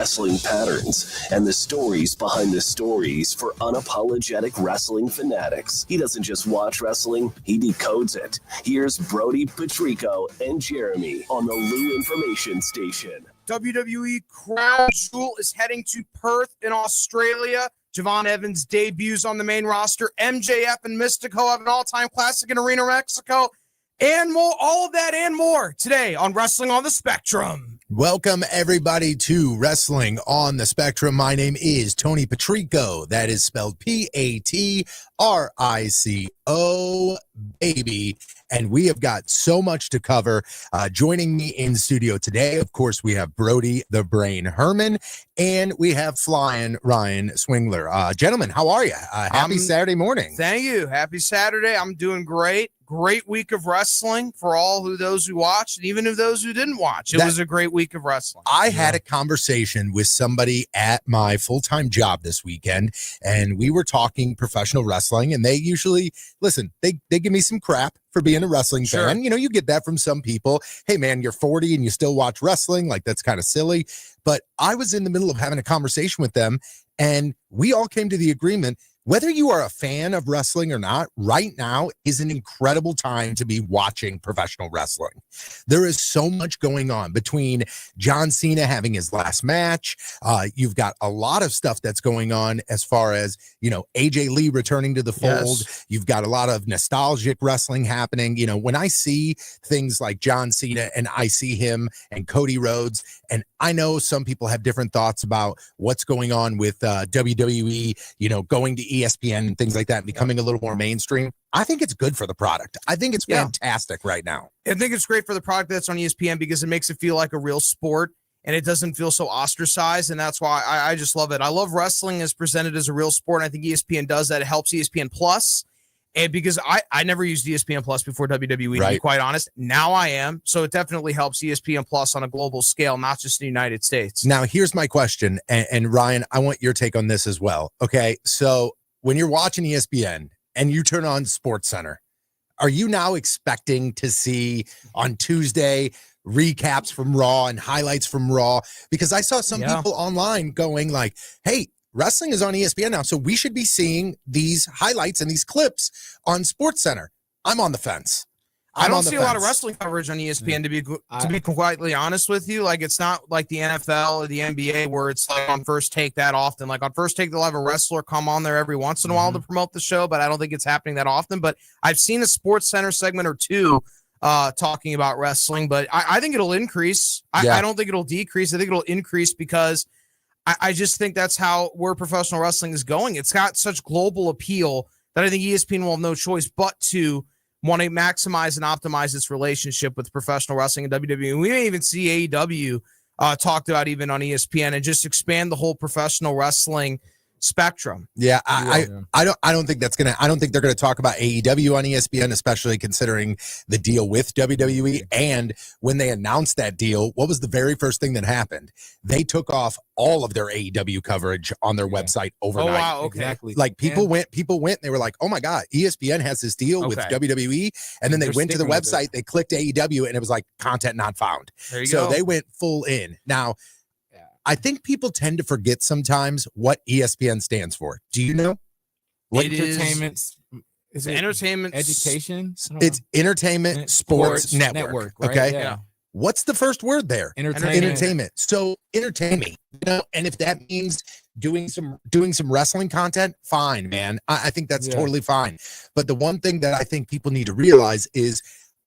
Wrestling patterns and the stories behind the stories for unapologetic wrestling fanatics. He doesn't just watch wrestling, he decodes it. Here's Brody Patrico and Jeremy on the Lou Information Station. WWE Crown Jewel is heading to Perth in Australia. Javon Evans debuts on the main roster. MJF and Mystico have an all-time classic in Arena Mexico. And more, all of that and more today on Wrestling on the Spectrum. Welcome, everybody, to Wrestling on the Spectrum. My name is Tony Patrico. That is spelled Patrico, baby. And we have got so much to cover. Joining me in studio today, of course, we have Brody the Brain Herman, and we have Flying Ryan Swingler. Gentlemen, how are you? Happy Saturday morning. Thank you. Happy Saturday. I'm doing great. Great week of wrestling for all those who watched, and even of those who didn't watch. It was a great week of wrestling. I had a conversation with somebody at my full-time job this weekend, and we were talking professional wrestling, and they usually, listen, they give me some crap for being a wrestling fan. You know, you get that from some people. Hey, man, you're 40 and you still watch wrestling. Like, that's kind of silly. But I was in the middle of having a conversation with them, and we all came to the agreement, whether you are a fan of wrestling or not, right now is an incredible time to be watching professional wrestling. There is so much going on between John Cena having his last match. You've got a lot of stuff that's going on as far as, you know, AJ Lee returning to the fold. Yes. You've got a lot of nostalgic wrestling happening. You know, when I see things like John Cena and I see him and Cody Rhodes, and I know some people have different thoughts about what's going on with WWE, you know, going to ESPN and things like that and becoming a little more mainstream. I think it's good for the product. I think it's fantastic right now. I think it's great for the product that's on ESPN because it makes it feel like a real sport and it doesn't feel so ostracized. And that's why I just love it. I love wrestling as presented as a real sport. And I think ESPN does that. It helps ESPN Plus. And because I never used ESPN Plus before WWE, to be quite honest. Now I am. So it definitely helps ESPN Plus on a global scale, not just in the United States. Now, here's my question. And Ryan, I want your take on this as well. Okay, so when you're watching ESPN and you turn on SportsCenter, are you now expecting to see on Tuesday recaps from Raw and highlights from Raw? Because I saw some people online going like, hey, wrestling is on ESPN now, so we should be seeing these highlights and these clips on SportsCenter. I'm on the fence. I don't see a lot of wrestling coverage on ESPN, to be completely honest with you. Like, it's not like the NFL or the NBA where it's like on First Take that often. Like on First Take, they'll have a wrestler come on there every once in a while to promote the show, but I don't think it's happening that often. But I've seen a SportsCenter segment or two talking about wrestling, but I think it'll increase. I don't think it'll decrease. I think it'll increase because I just think that's where professional wrestling is going. It's got such global appeal that I think ESPN will have no choice but to want to maximize and optimize its relationship with professional wrestling and WWE. We may even see AEW talked about even on ESPN and just expand the whole professional wrestling spectrum. Yeah, I don't think that's gonna. I don't think they're gonna talk about AEW on ESPN, especially considering the deal with WWE. And when they announced that deal, what was the very first thing that happened? They took off all of their AEW coverage on their website overnight. Oh wow, okay. Exactly. Like people went. And they were like, "Oh my god, ESPN has this deal with WWE," and then they went to the website, they clicked AEW, and it was like content not found. There you go. So they went full in. Now, I think people tend to forget sometimes what ESPN stands for. Do you know? What entertainment? Is it entertainment, education? It's Entertainment Sports Network. Right? Okay. Yeah. What's the first word there? Entertainment. So entertain me. You know, and if that means doing some wrestling content, fine, man. I think that's totally fine. But the one thing that I think people need to realize is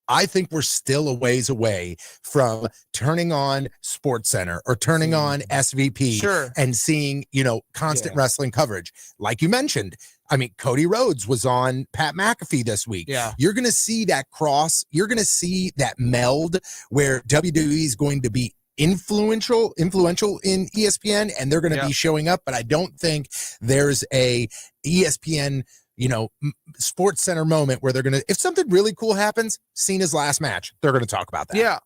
I think we're still a ways away from turning on SportsCenter or turning on SVP and seeing, you know, constant wrestling coverage. Like you mentioned, I mean, Cody Rhodes was on Pat McAfee this week. Yeah. You're going to see that cross. You're going to see that meld where WWE is going to be influential in ESPN, and they're going to be showing up. But I don't think there's a ESPN, you know, SportsCenter moment where they're going to, if something really cool happens, Cena's last match, they're going to talk about that. Yeah.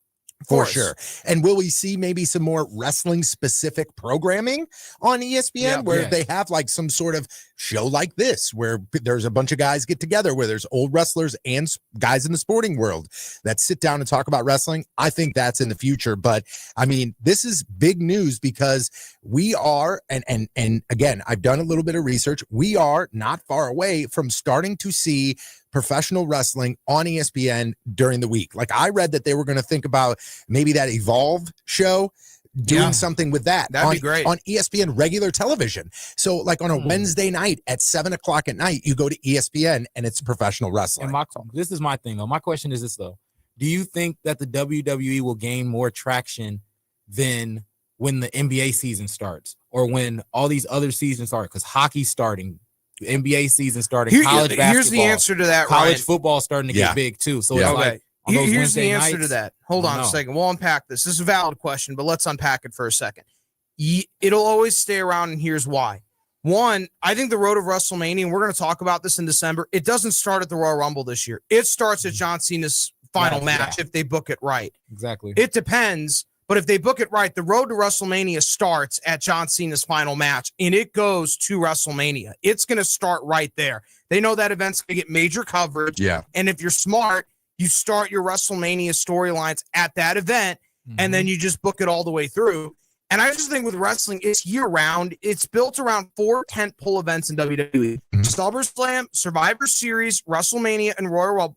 For sure. And will we see maybe some more wrestling specific programming on ESPN where they have like some sort of show like this, where there's a bunch of guys get together, where there's old wrestlers and guys in the sporting world that sit down and talk about wrestling? I think that's in the future. But I mean, this is big news because we are, and again, I've done a little bit of research. We are not far away from starting to see professional wrestling on ESPN during the week. Like, I read that they were going to think about maybe that Evolve show, doing something with that. That'd be great. On ESPN regular television. So like on a Wednesday night at 7:00 at night, you go to ESPN and it's professional wrestling. And this is my thing though. My question is this though. Do you think that the WWE will gain more traction than when the NBA season starts or when all these other seasons start? Because hockey's starting, NBA season starting, college basketball. Here's the answer to that, college Ryan. football starting to get big too. So it's like, here's the answer to that. Hold on a second. We'll unpack this. This is a valid question, but let's unpack it for a second. It'll always stay around, and here's why. One, I think the road of WrestleMania, and we're going to talk about this in December, it doesn't start at the Royal Rumble this year. It starts at John Cena's final match if they book it right. Exactly. It depends, but if they book it right, the road to WrestleMania starts at John Cena's final match, and it goes to WrestleMania. It's going to start right there. They know that event's going to get major coverage, and if you're smart, you start your WrestleMania storylines at that event, and then you just book it all the way through. And I just think with wrestling, it's year-round. It's built around 4 tentpole events in WWE. SummerSlam, Survivor Series, WrestleMania, and Royal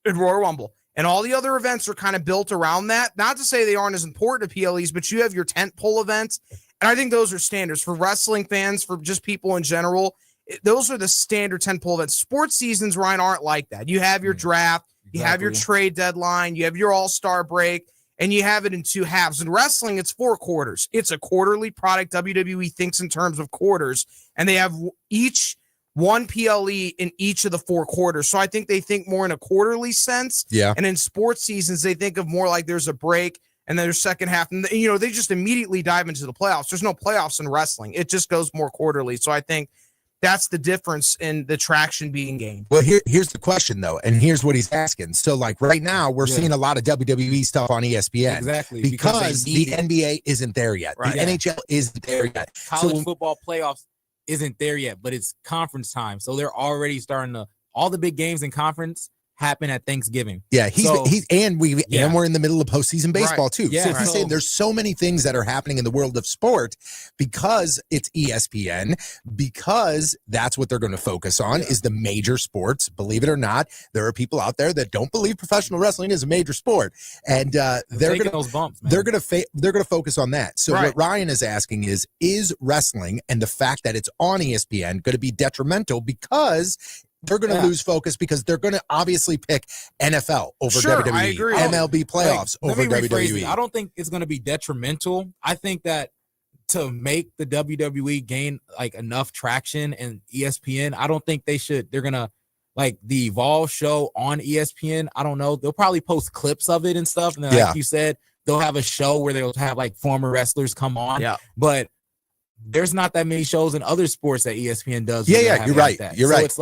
Rumble. And all the other events are kind of built around that. Not to say they aren't as important to PLEs, but you have your tentpole events. And I think those are standards for wrestling fans, for just people in general. Those are the standard tentpole events. Sports seasons, Ryan, aren't like that. You have your draft. You have your trade deadline, you have your all-star break, and you have it in 2 halves. In wrestling, it's 4 quarters. It's a quarterly product. WWE thinks in terms of quarters, and they have each one PLE in each of the 4 quarters. So I think they think more in a quarterly sense. Yeah. And in sports seasons, they think of more like there's a break and then there's second half. And, they just immediately dive into the playoffs. There's no playoffs in wrestling. It just goes more quarterly. So I think that's the difference in the traction being gained. Well, here's the question, though, and here's what he's asking. So, like, right now, we're seeing a lot of WWE stuff on ESPN. Exactly. Because the NBA isn't there yet. Right. The NHL isn't there yet. College football playoffs isn't there yet, but it's conference time. So they're already starting to, all the big games in conference happen at Thanksgiving. Yeah, and we're in the middle of postseason baseball too. Yeah, so he's saying there's so many things that are happening in the world of sport because it's ESPN, because that's what they're going to focus on is the major sports. Believe it or not, there are people out there that don't believe professional wrestling is a major sport, and they're going those bumps. They're going to focus on that. So what Ryan is asking is wrestling and the fact that it's on ESPN going to be detrimental because they're going to lose focus because they're going to obviously pick NFL over WWE, I agree. MLB playoffs over WWE. I don't think it's going to be detrimental. I think that to make the WWE gain like enough traction and ESPN, I don't think they're going to like the Evolve show on ESPN. I don't know. They'll probably post clips of it and stuff. And then, like you said, they'll have a show where they'll have like former wrestlers come on. Yeah. But there's not that many shows in other sports that ESPN does. Yeah, you're right. You're right. So it's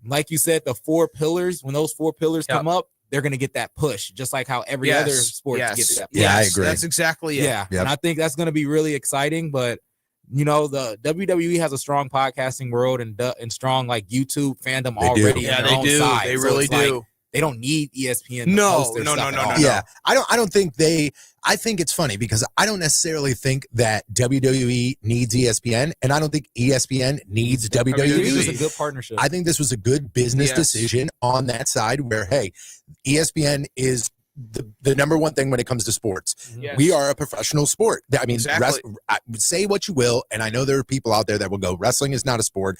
like you said, the 4 pillars, when those 4 pillars come up, they're going to get that push, just like how every other sport gets that push. Yeah, I agree. That's exactly it. Yeah. And I think that's going to be really exciting. But, the WWE has a strong podcasting world and strong like YouTube fandom already. Yeah, they do. Side. They really do. They don't need ESPN. No. Yeah, I don't think I think it's funny because I don't necessarily think that WWE needs ESPN, and I don't think ESPN needs WWE. This was a good partnership. I think this was a good business decision on that side where, hey, ESPN is the number one thing when it comes to sports. Yes. We are a professional sport. I mean, say what you will, and I know there are people out there that will go, wrestling is not a sport.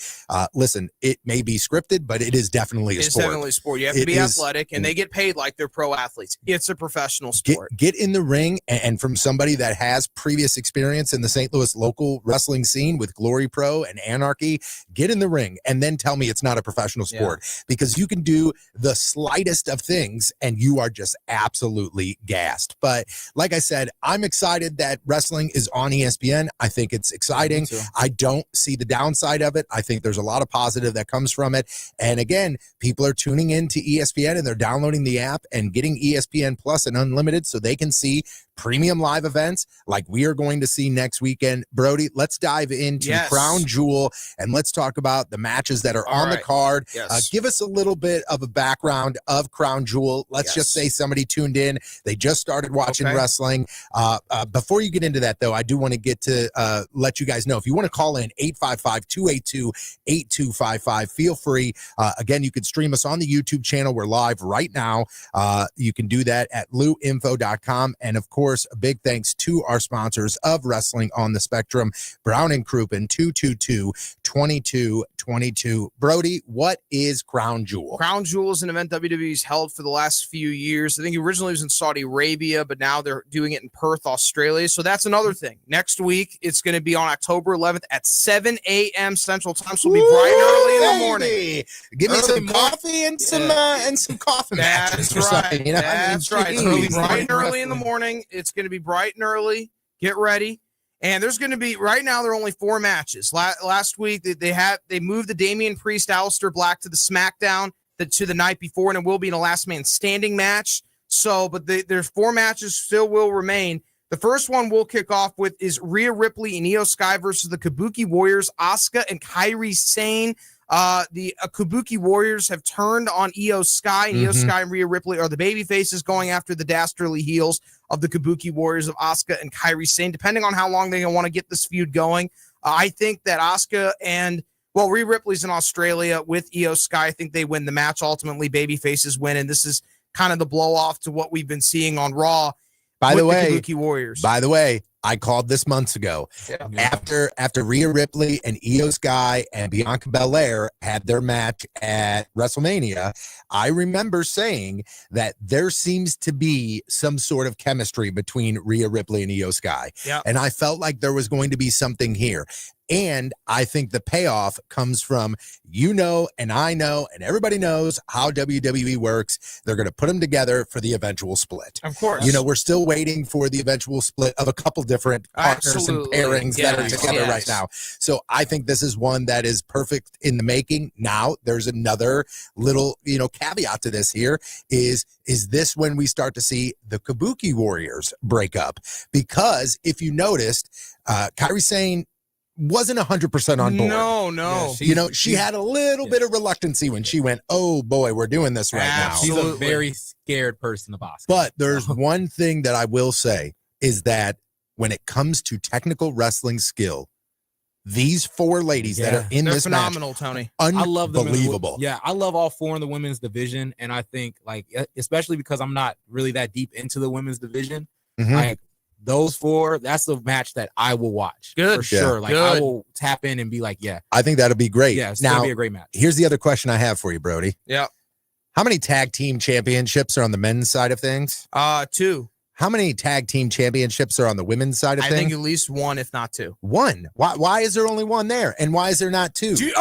Listen, it may be scripted, but it is definitely a sport. It's definitely a sport. You have to be athletic, and they get paid like they're pro athletes. It's a professional sport. Get in the ring, and from somebody that has previous experience in the St. Louis local wrestling scene with Glory Pro and Anarchy, get in the ring, and then tell me it's not a professional sport. Because you can do the slightest of things, and you are just absolutely absolutely gassed. But like I said, I'm excited that wrestling is on ESPN. I think it's exciting. I don't see the downside of it. I think there's a lot of positive that comes from it. And again, people are tuning in to ESPN and they're downloading the app and getting ESPN Plus and Unlimited so they can see premium live events like we are going to see next weekend. Brody, let's dive into Crown Jewel and let's talk about the matches that are on the card. Give us a little bit of a background of Crown Jewel. Let's just say somebody tuned in. They just started watching wrestling. Before you get into that, though, I do want to get to let you guys know, if you want to call in 855-282-8255, feel free. Again, you can stream us on the YouTube channel. We're live right now. You can do that at luinfo.com. And of course, a big thanks to our sponsors of Wrestling on the Spectrum, Brown and Crouppen, 222-2222. Brody, what is Crown Jewel? Crown Jewel is an event WWE's held for the last few years. I think originally it was in Saudi Arabia, but now they're doing it in Perth, Australia. So that's another thing. Next week, it's going to be on October 11th at 7 a.m. Central Time. So it'll be bright and early in the morning. Give me some coffee and some coffee matches. That's right. You know? That's right. It's going to be bright and early in the morning. It's going to be bright and early. Get ready. And there's going to be, right now, there are only 4 matches. Last week, they moved the Damian Priest, Aleister Black to the SmackDown to the night before, and it will be in a last man standing match. So, but there's 4 matches still will remain. The first one we'll kick off with is Rhea Ripley and Io Sky versus the Kabuki Warriors, Asuka and Kairi Sane. The Kabuki Warriors have turned on Io Sky, and Io Sky and Rhea Ripley are the baby faces going after the dastardly heels of the Kabuki Warriors of Asuka and Kairi Sane, depending on how long they want to get this feud going. I think that Asuka and, Rhea Ripley's in Australia with Io Sky. I think they win the match. Ultimately, baby faces win, and this is kind of the blow off to what we've been seeing on Raw. By the way, Kabuki Warriors. By the way, I called this months ago. After Rhea Ripley and Io Sky and Bianca Belair had their match at WrestleMania, I remember saying that there seems to be some sort of chemistry between Rhea Ripley and Io Sky. And I felt like there was going to be something here. And I think the payoff comes from, and I know, and everybody knows how WWE works. They're going to put them together for the eventual split. Of course. We're still waiting for the eventual split of a couple different partners and pairings that are together right now. So I think this is one that is perfect in the making. Now, there's another little, caveat to this here is this when we start to see the Kabuki Warriors break up? Because if you noticed, Kairi Sane wasn't 100% on board. No. She had a little bit of reluctancy when she went, oh boy, we're doing this right now. She's a very scared person of Asuka. But there's one thing that I will say is that when it comes to technical wrestling skill, these 4 ladies that are in this phenomenal, match, Tony. unbelievable. I love them. I love all 4 in the women's division. And I think, especially because I'm not really that deep into the women's division, those 4, that's the match that I will watch. For sure. I will tap in and be like, I think that'll be great. Yeah, it's going to be a great match. Here's the other question I have for you, Brody. Yeah. How many tag team championships are on the men's side of things? 2. How many tag team championships are on the women's side of things? I think at least 1, if not 2. 1? Why is there only 1 there? And why is there not 2? Wait.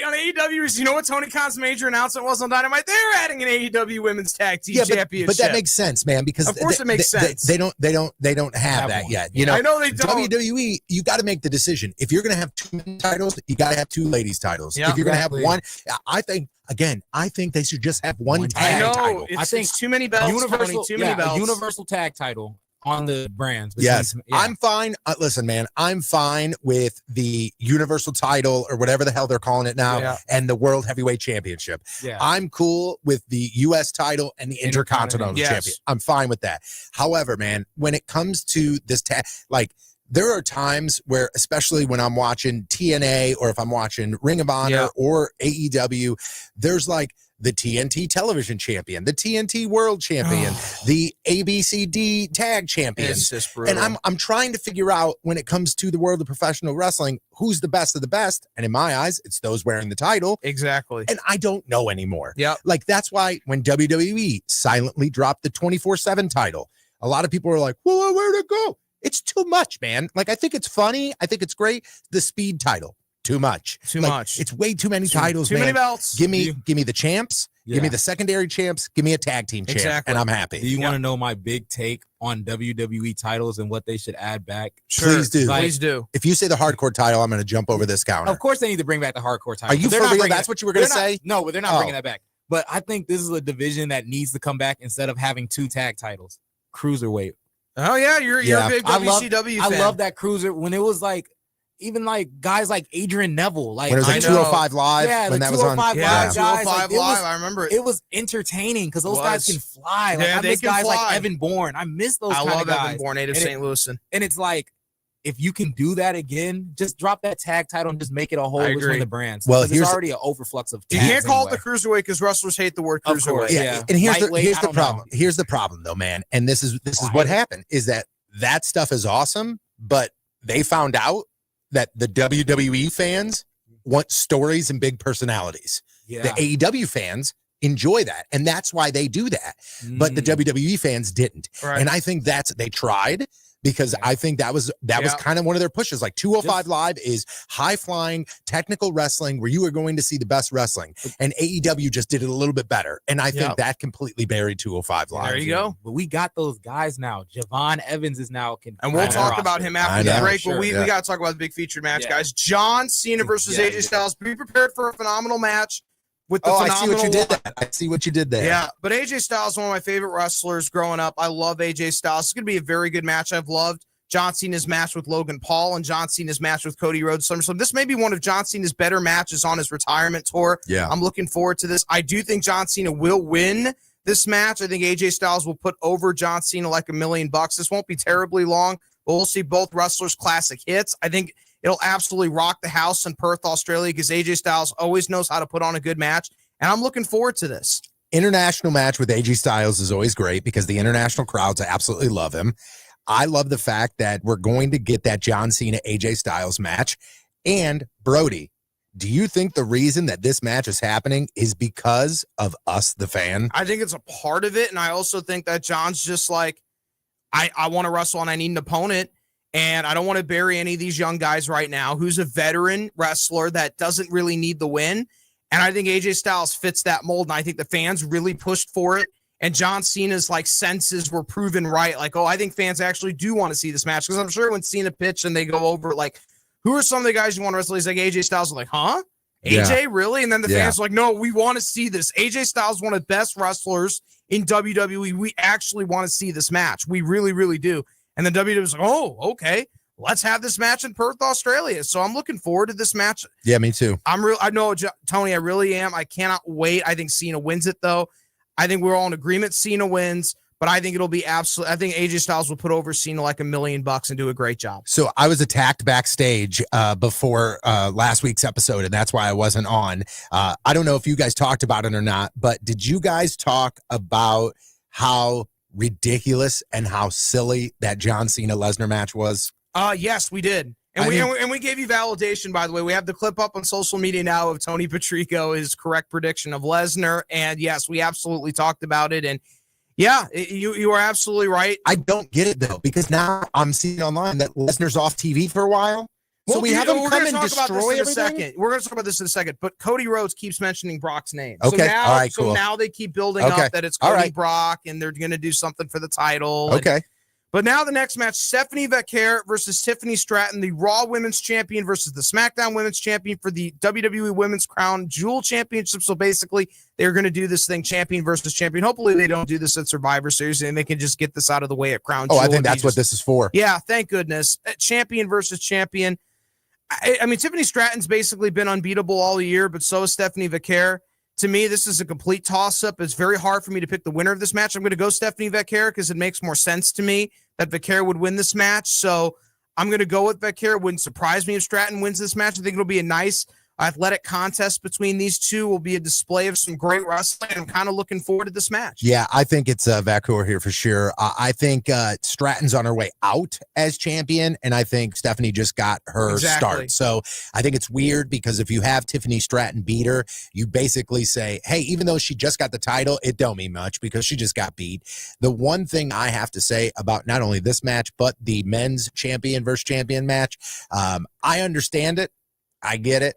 On AEW, you know what Tony Khan's major announcement was on Dynamite? They're adding an AEW Women's Tag Team Championship. But that makes sense, man, because of course it makes sense. They don't have that yet. I know they don't. WWE, you got to make the decision. If you're going to have 2 men's titles, you got to have 2 ladies titles. If you're going to have 1, I think they should just have 1 tag title. I think it's too many belts. Too many belts. A universal tag title on the brands. Yes. I'm fine. Listen, man, I'm fine with the universal title or whatever the hell they're calling it now and the World Heavyweight Championship. I'm cool with the U.S. title and the Intercontinental Champion. I'm fine with that. However, man, when it comes to this there are times where, especially when I'm watching TNA or if I'm watching Ring of Honor or AEW, there's the TNT television champion, the TNT world champion, the ABCD tag champion. It's just brutal. And I'm trying to figure out, when it comes to the world of professional wrestling, who's the best of the best. And in my eyes, it's those wearing the title. Exactly. And I don't know anymore. Yeah. That's why when WWE silently dropped the 24/7 title, a lot of people are like, well, where'd it go? It's too much, man. I think it's funny. I think it's great. The speed title. Too much. Too much. It's way too many titles, Too man. many belts. Give me the champs. Give me the secondary champs. Give me a tag team champ, and I'm happy. Do you want to know my big take on WWE titles and what they should add back? Sure. Please do. Please do. If you say the hardcore title, I'm going to jump over this counter. Of course, they need to bring back the hardcore title. Are you for real? That's what you were going to say? No, but they're not bringing that back. But I think this is a division that needs to come back instead of having 2 tag titles. Cruiserweight. Oh yeah, you're a big WCW fan. I love that cruiser when it was like. Even like guys like Adrian Neville, like when it was like 205 Live, when that was on. 205 Live, I remember it. It was entertaining because those guys can fly. Like, I miss guys like Evan Bourne. I miss those kind of guys. Evan Bourne, native St. Louis. And it's like, if you can do that again, just drop that tag title and just make it a whole between the brands. Well, there's already an overflux of tags. You can't call it the cruiserweight because wrestlers hate the word cruiserweight. Yeah. And here's the problem. Here's the problem, though, man. And this is what happened is that stuff is awesome, but they found out that the WWE fans want stories and big personalities. Yeah. The AEW fans enjoy that, and that's why they do that. But the WWE fans didn't. Right. And I think they tried because I think that was kind of one of their pushes. Like 205 Live is high-flying technical wrestling where you are going to see the best wrestling. And AEW just did it a little bit better. And I think that completely buried 205 Live. There you go. But we got those guys now. Javon Evans is now. And we'll talk about him after the break, but we got to talk about the big featured match, guys. John Cena versus AJ Styles. Be prepared for a phenomenal match. With the I see what you did there. I see what you did there. Yeah, but AJ Styles is one of my favorite wrestlers growing up. I love AJ Styles. It's going to be a very good match. I've loved John Cena's match with Logan Paul and John Cena's match with Cody Rhodes. So this may be one of John Cena's better matches on his retirement tour. Yeah, I'm looking forward to this. I do think John Cena will win this match. I think AJ Styles will put over John Cena like $1 million. This won't be terribly long, but we'll see both wrestlers' classic hits. I think it'll absolutely rock the house in Perth, Australia, because AJ Styles always knows how to put on a good match. And I'm looking forward to this. International match with AJ Styles is always great because the international crowds absolutely love him. I love the fact that we're going to get that John Cena AJ Styles match. And Brody, do you think the reason that this match is happening is because of us, the fan? I think it's a part of it. And I also think that John's just like, I want to wrestle and I need an opponent. And I don't want to bury any of these young guys right now. Who's a veteran wrestler that doesn't really need the win. And I think AJ Styles fits that mold. And I think the fans really pushed for it. And John Cena's like senses were proven right. Like, I think fans actually do want to see this match. Because I'm sure when Cena pitched and they go over, like, who are some of the guys you want to wrestle? He's like, AJ Styles. I'm like, huh? AJ, really? And then the fans are like, no, we want to see this. AJ Styles is one of the best wrestlers in WWE. We actually want to see this match. We really, really do. And then WWE was like, oh, okay. Let's have this match in Perth, Australia. So I'm looking forward to this match. Yeah, me too. I know, Tony, I really am. I cannot wait. I think Cena wins it, though. I think we're all in agreement Cena wins, but I think it'll be absolutely. I think AJ Styles will put over Cena like $1 million and do a great job. So I was attacked backstage before last week's episode, and that's why I wasn't on. I don't know if you guys talked about it or not, but did you guys talk about how ridiculous and how silly that John Cena Lesnar match was? Yes, we did. And we gave you validation, by the way. We have the clip up on social media now of Tony Patrico, his correct prediction of Lesnar. And yes, we absolutely talked about it. And yeah, you are absolutely right. I don't get it, though, because now I'm seeing online that Lesnar's off TV for a while. So we have him come and destroy everything? We're going to talk about this in a second. But Cody Rhodes keeps mentioning Brock's name. Okay, so now, all right, cool. So now they keep building up that it's Cody Brock, and they're going to do something for the title. Okay. But now the next match, Stephanie Vaquer versus Tiffany Stratton, the Raw Women's Champion versus the SmackDown Women's Champion for the WWE Women's Crown Jewel Championship. So basically, they're going to do this thing, champion versus champion. Hopefully, they don't do this at Survivor Series, and they can just get this out of the way at Crown Jewel. I think that's what this is for. Yeah, thank goodness. Champion versus champion. I mean, Tiffany Stratton's basically been unbeatable all year, but so is Stephanie Vaquer. To me, this is a complete toss-up. It's very hard for me to pick the winner of this match. I'm going to go Stephanie Vaquer because it makes more sense to me that Vaquer would win this match. So I'm going to go with Vaquer. It wouldn't surprise me if Stratton wins this match. I think it'll be a nice athletic contest between these two. Will be a display of some great wrestling. I'm kind of looking forward to this match. Yeah, I think it's Vaquer here for sure. I think Stratton's on her way out as champion, and I think Stephanie just got her start. So I think it's weird because if you have Tiffany Stratton beat her, you basically say, hey, even though she just got the title, it don't mean much because she just got beat. The one thing I have to say about not only this match, but the men's champion versus champion match, I understand it. I get it.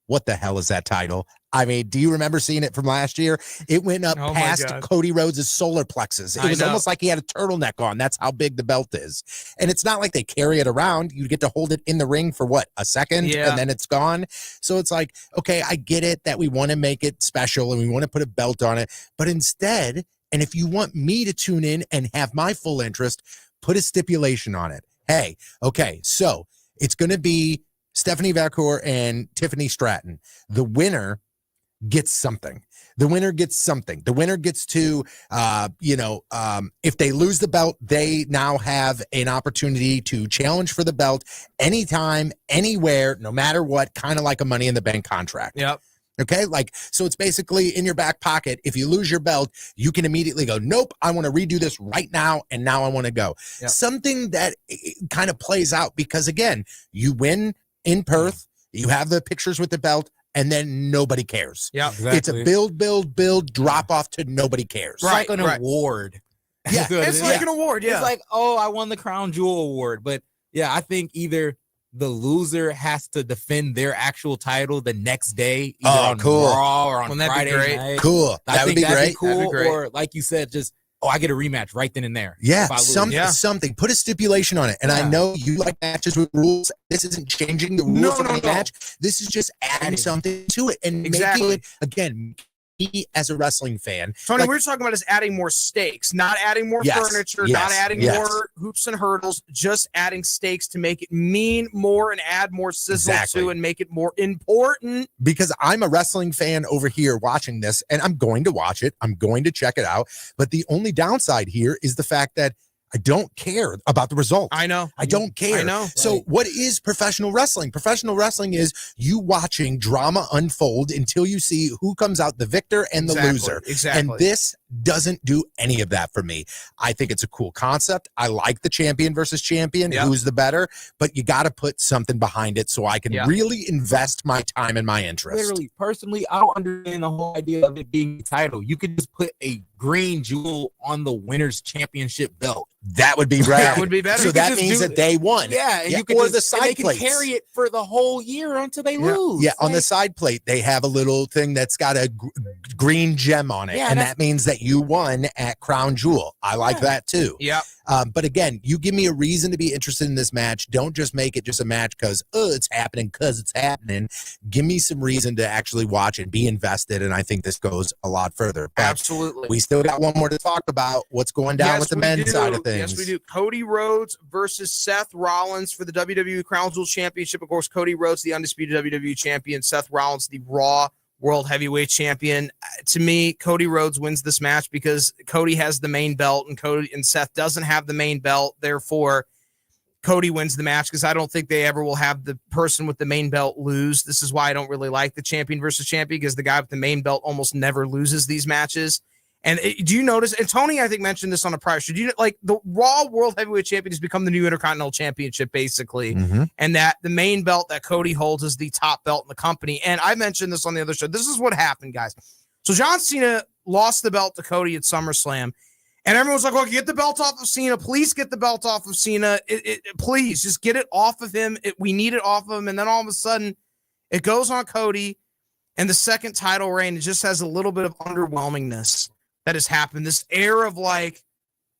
What the hell is that title? I mean, do you remember seeing it from last year? It went up Oh my past God. Cody Rhodes' solar plexus. It I was know. almost like he had a turtleneck on. That's how big the belt is. And it's not like they carry it around. You get to hold it in the ring for what, a second, Yeah. and then it's gone. So it's like, okay, I get it that we want to make it special and we want to put a belt on it. But instead, and if you want me to tune in and have my full interest, put a stipulation on it. Hey, okay, so it's going to be Stephanie Valcour and Tiffany Stratton. The winner gets something. The winner gets something. The winner gets to, if they lose the belt, they now have an opportunity to challenge for the belt anytime, anywhere, no matter what, kind of like a Money in the Bank contract. Yep. Okay, so it's basically in your back pocket. If you lose your belt, you can immediately go, nope, I want to redo this right now, and now I want to go. Yep. Something that kind of plays out because, again, you win in Perth, you have the pictures with the belt, and then nobody cares. Yeah, Exactly. It's a build, drop off to nobody cares. It's like an award. Yeah. It's like an award. Yeah. It's like, oh, I won the Crown Jewel award. But yeah, I think either the loser has to defend their actual title the next day, either on Raw or on Wouldn't that be Friday great? night. Cool. That would be great. Cool. That'd be great. Or like you said, just I get a rematch right then and there. Yeah, if I lose. something. Put a stipulation on it. And I know you like matches with rules. This isn't changing the rules of the match. This is just adding something to it and making it, again, me as a wrestling fan. Tony, we're talking about is adding more stakes, not adding more furniture, not adding more hoops and hurdles, just adding stakes to make it mean more and add more sizzle to and make it more important. Because I'm a wrestling fan over here watching this, and I'm going to watch it. I'm going to check it out. But the only downside here is the fact that I don't care about the result. I know. I don't care. I know. So what is professional wrestling? Professional wrestling is you watching drama unfold until you see who comes out the victor and the loser. Exactly. And this doesn't do any of that for me. I think it's a cool concept. I like the champion versus champion, who's the better, but you got to put something behind it so I can really invest my time and my interest. Literally, personally, I don't understand the whole idea of it being a title. You could just put a green jewel on the winner's championship belt. That would be right. That would be better. So that means that they won. Yeah, and you could or just, the side they can plates. carry it for the whole year until they lose. Yeah, on the side plate, they have a little thing that's got a green gem on it, and that means that you won at Crown Jewel. I like that too. Yeah. But again, you give me a reason to be interested in this match. Don't just make it just a match because it's happening. Give me some reason to actually watch and be invested, and I think this goes a lot further. But absolutely. We still got one more to talk about. What's going down with the men's side of things? Yes, we do. Cody Rhodes versus Seth Rollins for the WWE Crown Jewel Championship. Of course, Cody Rhodes, the undisputed WWE champion. Seth Rollins, the Raw World Heavyweight Champion. To me, Cody Rhodes wins this match because Cody has the main belt and Seth doesn't have the main belt. Therefore, Cody wins the match because I don't think they ever will have the person with the main belt lose. This is why I don't really like the champion versus champion, because the guy with the main belt almost never loses these matches. And do you notice, and Tony, I think, mentioned this on a prior show, the Raw World Heavyweight Champion has become the new Intercontinental Championship, basically, and that the main belt that Cody holds is the top belt in the company. And I mentioned this on the other show. This is what happened, guys. So John Cena lost the belt to Cody at SummerSlam, and everyone's like, "Okay, get the belt off of Cena. Please get the belt off of Cena. Please, just get it off of him. We need it off of him." And then all of a sudden, it goes on Cody, and the second title reign, it just has a little bit of underwhelmingness that has happened. This air of like,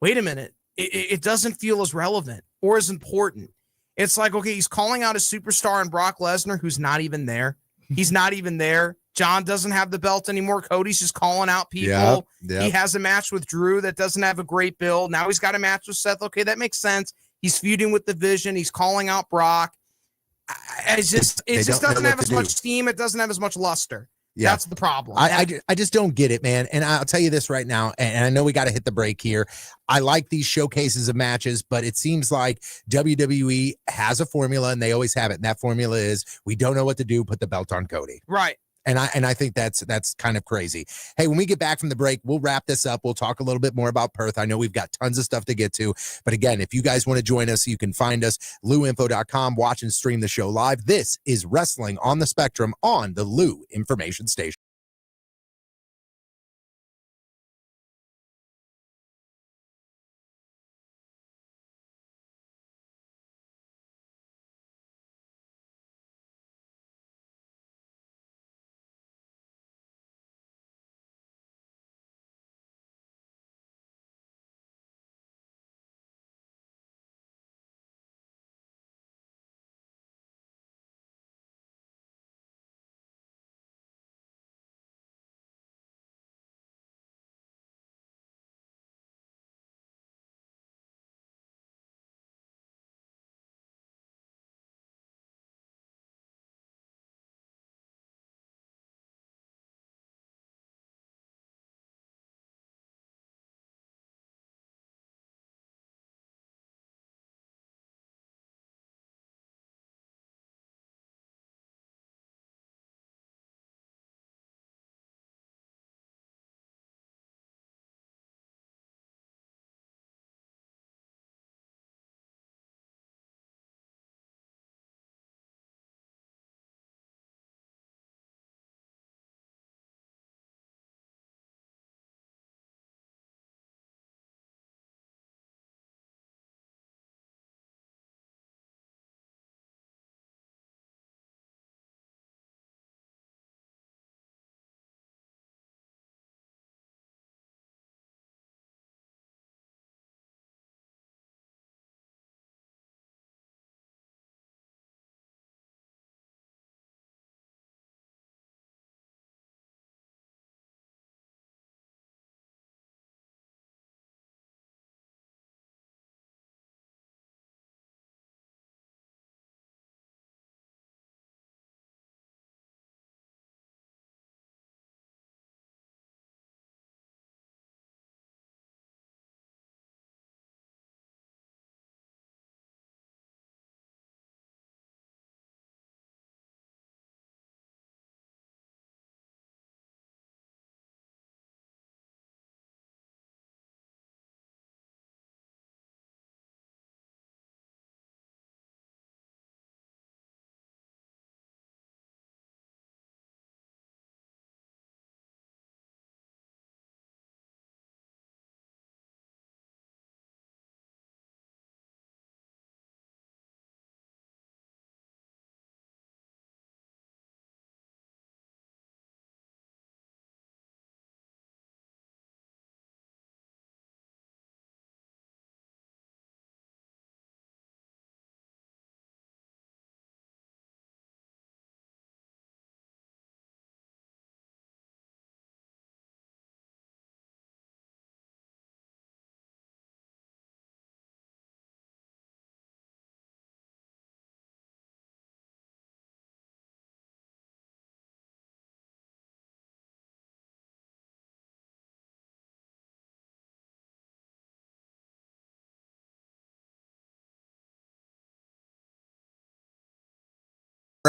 wait a minute, it doesn't feel as relevant or as important. It's like, okay, he's calling out a superstar in Brock Lesnar who's not even there. He's not even there. John doesn't have the belt anymore. Cody's just calling out people. Yep. He has a match with Drew that doesn't have a great build. Now he's got a match with Seth. Okay, that makes sense. He's feuding with the Vision. He's calling out Brock. It just doesn't have as much steam. It doesn't have as much luster. Yeah. That's the problem. I just don't get it, man. And I'll tell you this right now, and I know we got to hit the break here. I like these showcases of matches, but it seems like WWE has a formula, and they always have it. And that formula is, we don't know what to do, put the belt on Cody. Right. And I think that's kind of crazy. Hey, when we get back from the break, we'll wrap this up. We'll talk a little bit more about Perth. I know we've got tons of stuff to get to. But again, if you guys want to join us, you can find us, luinfo.com, watch and stream the show live. This is Wrestling on the Spectrum on the Lou Information Station.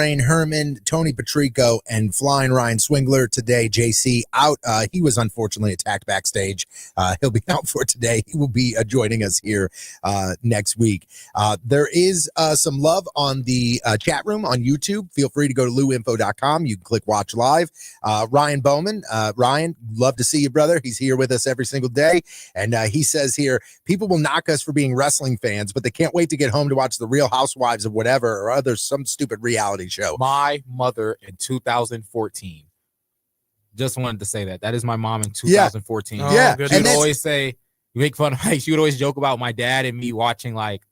Brain Herman, Tony Patrico, and Flying Ryan Swingler. Today, JC out. He was unfortunately attacked backstage. He'll be out for today. He will be joining us here next week. There is some love on the chat room on YouTube. Feel free to go to luinfo.com. You can click watch live. Ryan Bowman. Ryan, love to see you, brother. He's here with us every single day. And he says here, people will knock us for being wrestling fans, but they can't wait to get home to watch the Real Housewives of whatever or other some stupid reality show. My mother in 2014. Just wanted to say that. That is my mom in 2014. Yeah. She would always say, make fun of, like, she would always joke about my dad and me watching like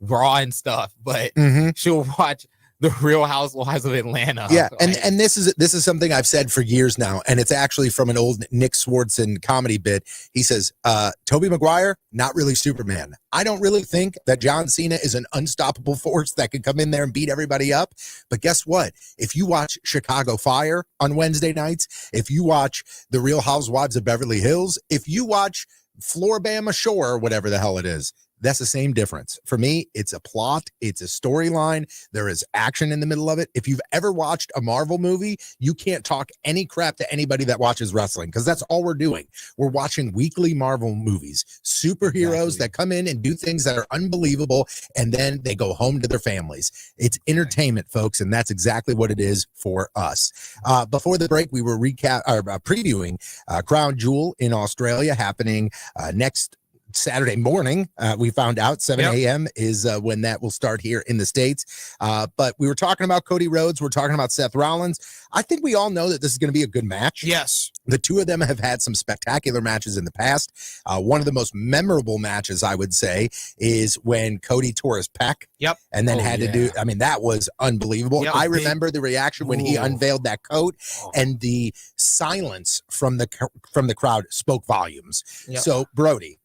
Raw and stuff, but she'll watch the Real Housewives of Atlanta. Yeah, and this is something I've said for years now, and it's actually from an old Nick Swardson comedy bit. He says, Tobey Maguire, not really Superman. I don't really think that John Cena is an unstoppable force that could come in there and beat everybody up. But guess what? If you watch Chicago Fire on Wednesday nights, if you watch The Real Housewives of Beverly Hills, if you watch Floribama Shore, or whatever the hell it is, that's the same difference. For me, it's a plot. It's a storyline. There is action in the middle of it. If you've ever watched a Marvel movie, you can't talk any crap to anybody that watches wrestling because that's all we're doing. We're watching weekly Marvel movies, superheroes that come in and do things that are unbelievable, and then they go home to their families. It's entertainment, folks, and that's exactly what it is for us. Before the break, we were previewing Crown Jewel in Australia happening next Saturday morning. We found out 7 a.m. is when that will start here in the States. But we were talking about Cody Rhodes. We're talking about Seth Rollins. I think we all know that this is going to be a good match. Yes. The two of them have had some spectacular matches in the past. One of the most memorable matches, I would say, is when Cody tore his pec. Yep. And then had to do, I mean, that was unbelievable. I remember the reaction when he unveiled that coat and the silence from the crowd spoke volumes. So, Brody,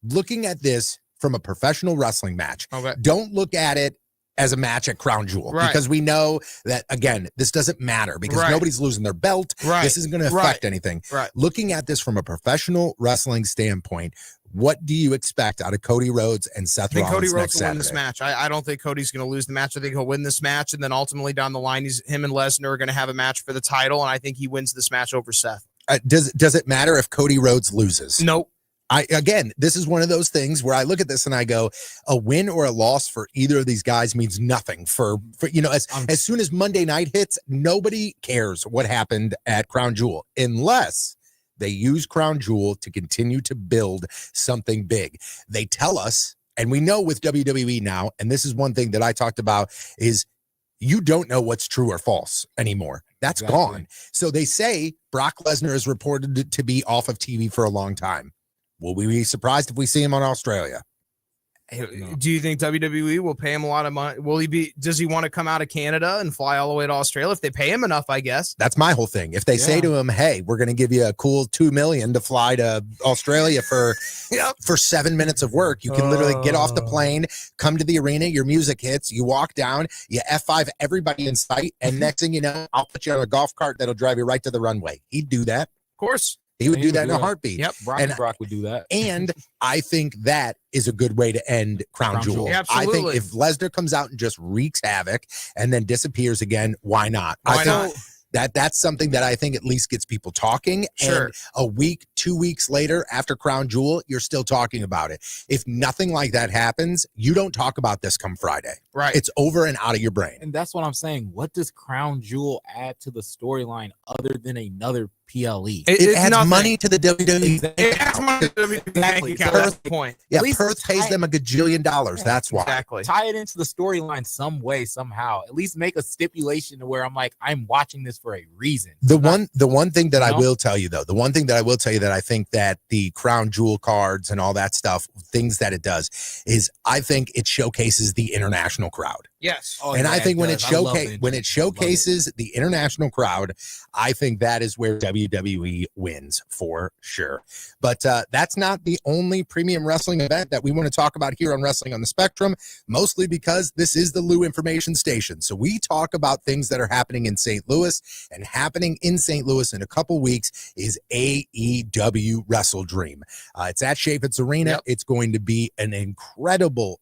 looking at this from a professional wrestling match, don't look at it as a match at Crown Jewel because we know that, again, this doesn't matter because nobody's losing their belt. This isn't going to affect anything. Looking at this from a professional wrestling standpoint, what do you expect out of Cody Rhodes and Seth Rollins Cody Rhodes next will win Saturday? this match. I don't think Cody's going to lose the match. I think he'll win this match, and then ultimately down the line, him and Lesnar are going to have a match for the title, and I think he wins this match over Seth. Does it matter if Cody Rhodes loses? Nope. Again, this is one of those things where I look at this and I go, a win or a loss for either of these guys means nothing for as soon as Monday night hits, nobody cares what happened at Crown Jewel unless they use Crown Jewel to continue to build something big. They tell us, and we know with WWE now, and this is one thing that I talked about, is you don't know what's true or false anymore. That's gone. So they say Brock Lesnar is reported to be off of TV for a long time. Will we be surprised if we see him on Australia? Do you think WWE will pay him a lot of money? Does he want to come out of Canada and fly all the way to Australia? If they pay him enough, I guess. That's my whole thing. If they say to him, hey, we're going to give you a cool $2 million to fly to Australia for 7 minutes of work, you can literally get off the plane, come to the arena, your music hits, you walk down, you F5 everybody in sight, and next thing you know, I'll put you on a golf cart that'll drive you right to the runway. He'd do that. Of course. He would do that in a heartbeat. Yep. Brock would do that. And I think that is a good way to end Crown Jewel. Absolutely. I think if Lesnar comes out and just wreaks havoc and then disappears again, why not? Why not? That's something that I think at least gets people talking. Sure. And a week, 2 weeks later after Crown Jewel, you're still talking about it. If nothing like that happens, you don't talk about this come Friday. Right. It's over and out of your brain. And that's what I'm saying. What does Crown Jewel add to the storyline other than another PLE? It adds nothing. money to the WWE. It adds money to the WWE bank account. That's the point. Yeah, At least Perth pays them $1 gajillion. That's why. Exactly. Tie it into the storyline some way, somehow. At least make a stipulation to where I'm like, I'm watching this for a reason. The one thing that I will tell you, though, that I think that the Crown Jewel cards and all that stuff, things that it does, is I think it showcases the international crowd. Yes. And I think when it showcases the international crowd, I think that is where WWE wins for sure. But that's not the only premium wrestling event that we want to talk about here on Wrestling on the Spectrum, mostly because this is the Lou Information Station. So we talk about things that are happening in St. Louis, and happening in St. Louis in a couple weeks is AEW Wrestle Dream. It's at Chaifetz Arena. It's going to be an incredible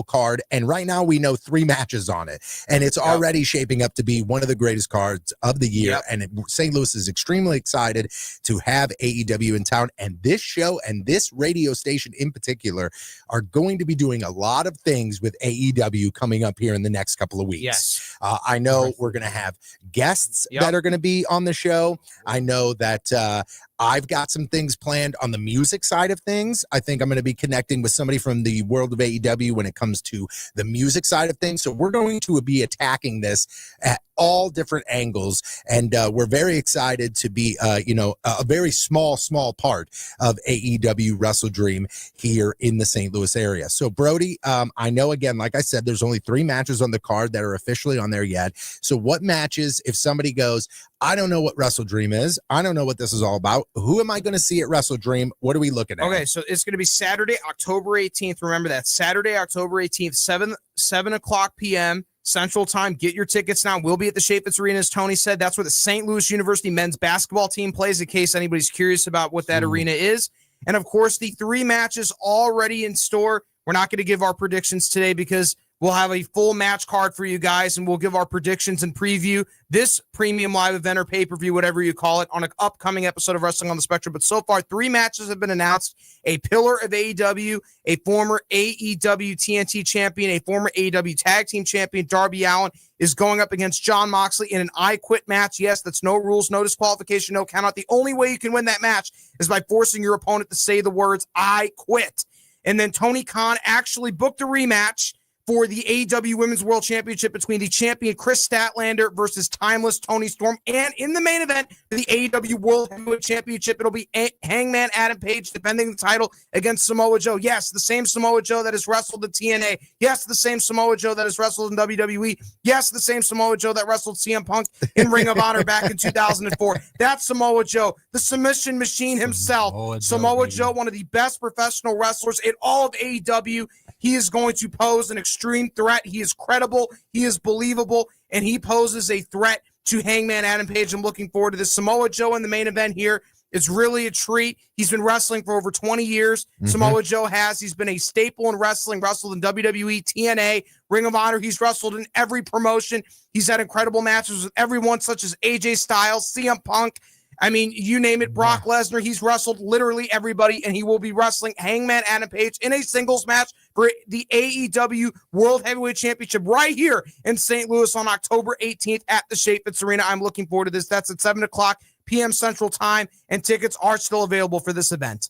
card. And right now we know 3 matches on it, and it's already shaping up to be one of the greatest cards of the year. And St. Louis is extremely excited to have AEW in town, and this show and this radio station in particular are going to be doing a lot of things with AEW coming up here in the next couple of weeks. I know we're going to have guests that are going to be on the show. I know that I've got some things planned on the music side of things. I think I'm going to be connecting with somebody from the world of AEW when it comes to the music side of things. So we're going to be attacking this at all different angles. And we're very excited to be, a very small part of AEW Wrestle Dream here in the St. Louis area. So Brody, I know, again, like I said, there's only 3 matches on the card that are officially on there yet. So what matches, if somebody goes, I don't know what Wrestle Dream is, I don't know what this is all about, who am I going to see at Wrestle Dream? What are we looking at? Okay, so it's going to be Saturday, October 18th. Remember that, Saturday, October 18th, 7 o'clock p.m. Central Time. Get your tickets now. We'll be at the Chaifetz Arena, as Tony said. That's where the St. Louis University men's basketball team plays, in case anybody's curious about what that arena is. And, of course, the 3 matches already in store. We're not going to give our predictions today because we'll have a full match card for you guys, and we'll give our predictions and preview this premium live event or pay-per-view, whatever you call it, on an upcoming episode of Wrestling on the Spectrum. But so far, 3 matches have been announced. A pillar of AEW, a former AEW TNT champion, a former AEW Tag Team champion, Darby Allin, is going up against Jon Moxley in an I Quit match. Yes, that's no rules, no disqualification, no count out. The only way you can win that match is by forcing your opponent to say the words, I quit. And then Tony Khan actually booked a rematch for the AEW Women's World Championship between the champion Chris Statlander versus Timeless Tony Storm. And in the main event for the AEW World Heavyweight Championship, it'll be Hangman Adam Page defending the title against Samoa Joe. Yes, the same Samoa Joe that has wrestled in TNA. Yes, the same Samoa Joe that has wrestled in WWE. Yes, the same Samoa Joe that wrestled CM Punk in Ring of Honor back in 2004. That's Samoa Joe, the submission machine himself. Samoa Joe, one of the best professional wrestlers in all of AEW. He is going to pose an extreme threat. He is credible. He is believable. And he poses a threat to Hangman Adam Page. I'm looking forward to this. Samoa Joe in the main event here. It's really a treat. He's been wrestling for over 20 years. Samoa Joe has. He's been a staple in wrestling, wrestled in WWE, TNA, Ring of Honor. He's wrestled in every promotion. He's had incredible matches with everyone, such as AJ Styles, CM Punk. I mean, you name it, Brock Lesnar. He's wrestled literally everybody, and he will be wrestling Hangman Adam Page in a singles match for the AEW World Heavyweight Championship right here in St. Louis on October 18th at the Chaifetz Arena. I'm looking forward to this. That's at 7 o'clock p.m. Central Time, and tickets are still available for this event.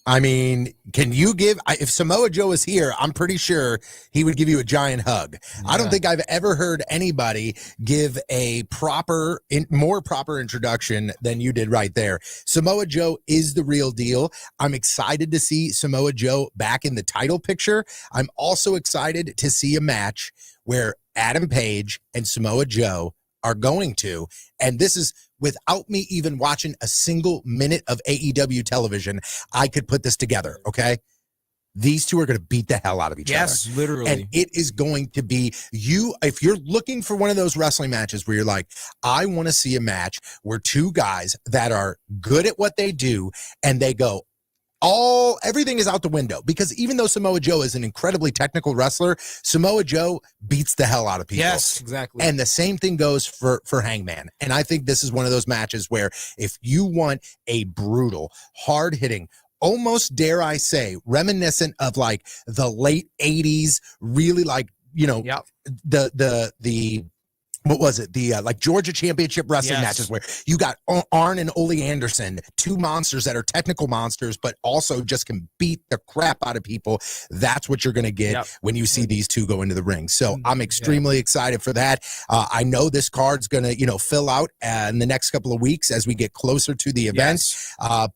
I mean, can you give, if Samoa Joe is here, I'm pretty sure he would give you a giant hug. Yeah. I don't think I've ever heard anybody give a more proper introduction than you did right there. Samoa Joe is the real deal. I'm excited to see Samoa Joe back in the title picture. I'm also excited to see a match where Adam Page and Samoa Joe are going to, and this is without me even watching a single minute of AEW television, I could put this together, okay? These two are going to beat the hell out of each other. Yes, literally. And it is going to be if you're looking for one of those wrestling matches where you're like, I want to see a match where 2 guys that are good at what they do and they go, everything is out the window, because even though Samoa Joe is an incredibly technical wrestler, Samoa Joe beats the hell out of people. Yes, exactly. And the same thing goes for Hangman. And I think this is one of those matches where if you want a brutal, hard-hitting, almost, dare I say, reminiscent of like the late 80s, really like, the what was it? The like Georgia Championship Wrestling matches where you got Arn and Ole Anderson, 2 monsters that are technical monsters, but also just can beat the crap out of people. That's what you're going to get when you see these 2 go into the ring. So I'm extremely excited for that. I know this card's going to, fill out in the next couple of weeks as we get closer to the event.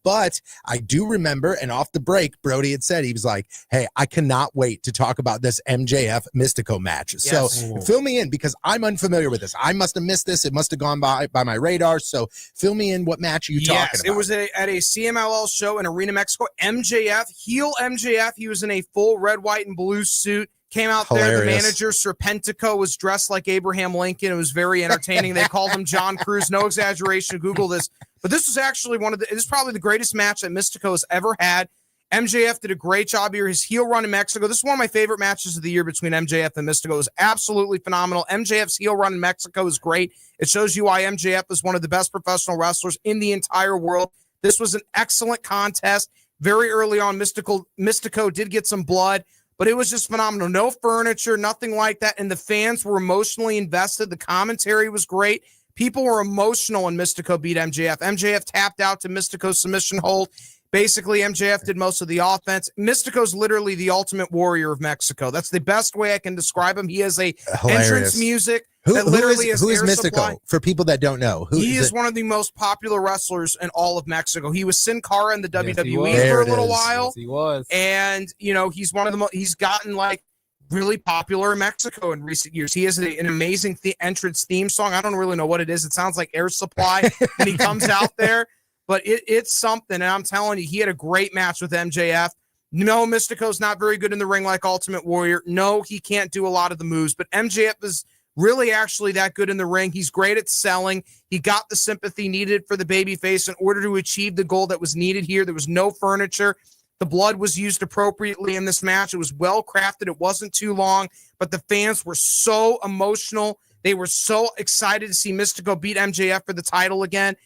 But I do remember, and off the break, Brody had said, he was like, hey, I cannot wait to talk about this MJF Mystico match. So fill me in, because I'm unfamiliar with this. I must have missed this. It must have gone by my radar. So fill me in. What match are you talking about? It was at a CMLL show in Arena, Mexico. MJF, heel MJF. He was in a full red, white, and blue suit. Came out there. The manager, Serpentico, was dressed like Abraham Lincoln. It was very entertaining. They called him John Cruz. No exaggeration. Google this. But this was actually this is probably the greatest match that Mystico has ever had. MJF did a great job here. His heel run in Mexico. This is one of my favorite matches of the year between MJF and Mystico. It was absolutely phenomenal. MJF's heel run in Mexico is great. It shows you why MJF is one of the best professional wrestlers in the entire world. This was an excellent contest. Very early on, Mystico did get some blood, but it was just phenomenal. No furniture, nothing like that. And the fans were emotionally invested. The commentary was great. People were emotional when Mystico beat MJF. MJF tapped out to Mystico's submission hold. Basically, MJF did most of the offense. Mystico's literally the ultimate warrior of Mexico. That's the best way I can describe him. He has a entrance music that literally who is Mystico? Supply. For people that don't know, he is one of the most popular wrestlers in all of Mexico. He was Sin Cara in the WWE for a little while. Yes, he was. And, he's one of the he's gotten like really popular in Mexico in recent years. He has an amazing entrance theme song. I don't really know what it is. It sounds like Air Supply when he comes out there. But it's something, and I'm telling you, he had a great match with MJF. No, Mystico's not very good in the ring like Ultimate Warrior. No, he can't do a lot of the moves, but MJF is really actually that good in the ring. He's great at selling. He got the sympathy needed for the babyface in order to achieve the goal that was needed here. There was no furniture. The blood was used appropriately in this match. It was well crafted. It wasn't too long, but the fans were so emotional. They were so excited to see Mystico beat MJF for the title again.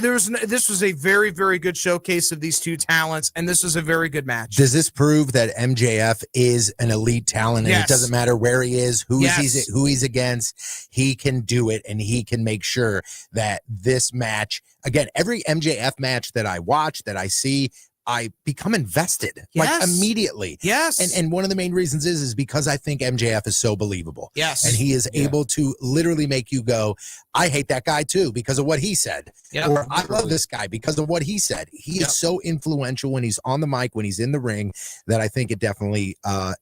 This was a very, very good showcase of these two talents, and this was a very good match. Does this prove that MJF is an elite talent, and it doesn't matter where he is, who he's against, he can do it, and he can make sure that this match, again, every MJF match that I watch, that I see, I become invested like immediately. Yes. And one of the main reasons is because I think MJF is so believable. Yes. And he is able to literally make you go, I hate that guy too because of what he said. Or I love this guy because of what he said. He is so influential when he's on the mic, when he's in the ring, that I think it definitely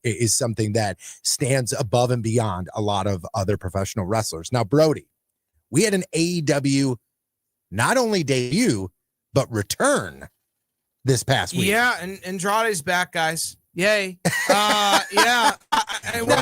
is something that stands above and beyond a lot of other professional wrestlers. Now, Brody, we had an AEW not only debut, but return this past week. Yeah, and Andrade's back, guys. Yay. What am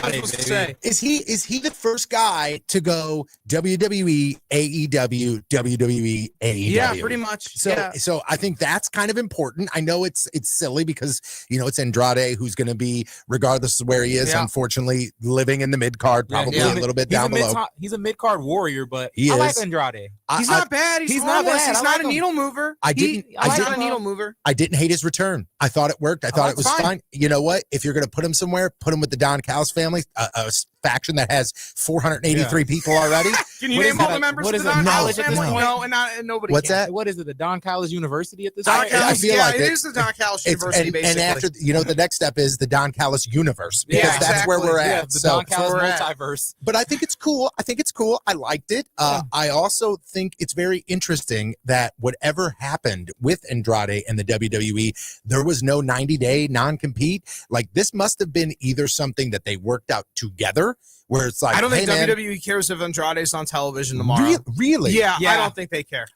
I supposed to say? Is he the first guy to go WWE, AEW, WWE, AEW? Yeah, pretty much. So I think that's kind of important. I know it's silly because, it's Andrade who's going to be, regardless of where he is, unfortunately, living in the mid-card, probably a little bit down below. He's a mid-card warrior, but I like Andrade. He's not bad. He's not bad. He's not a needle mover. He's not a needle mover. I didn't hate his return. I thought it worked. I thought it was fine. You know what? If you're going to put him somewhere, put him with the Don Callis family, a faction that has 483 people already. Can you name all the members of the Don Callis family? No, and nobody. What's can. that? What is it? The Don Callis University at this point? I feel like it is the Don Callis University, basically. And after, the next step is the Don Callis universe, because that's where we're at. The Don Callis multiverse. But I think it's cool. I liked it. I also think it's very interesting that whatever happened with Andrade and the WWE, there was no 90-day non-compete. Like, this must have been either something that they worked out together, where it's like, I don't think WWE cares if Andrade's on television tomorrow. Really? Yeah, I don't think they care.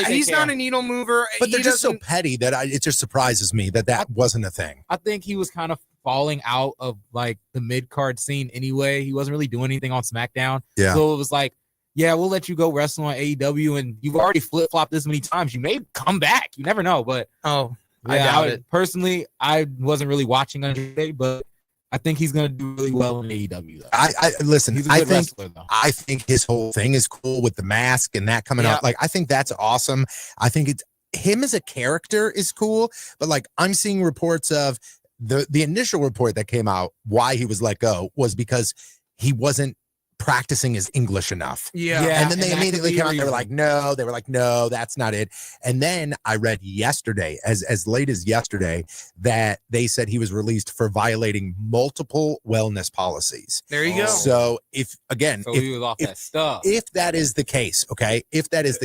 He's not a needle mover. But they're just so petty that it just surprises me that wasn't a thing. I think he was kind of falling out of like the mid-card scene anyway. He wasn't really doing anything on SmackDown. Yeah. So it was like, we'll let you go wrestle on AEW, and you've already flip-flopped this many times. You may come back. You never know. But I doubt it. Personally, I wasn't really watching Andrade, but I think he's going to do really well in AEW. Though. Listen, he's a good wrestler, though. I think his whole thing is cool with the mask and that coming out. Like, I think that's awesome. I think it's him as a character is cool, but like, I'm seeing reports of the initial report that came out why he was let go was because he wasn't practicing his English enough. And then they immediately came out, they were like, no, that's not it. And then I read yesterday, as late as yesterday, that they said he was released for violating multiple wellness policies. There you go. So he was off that stuff. If that is the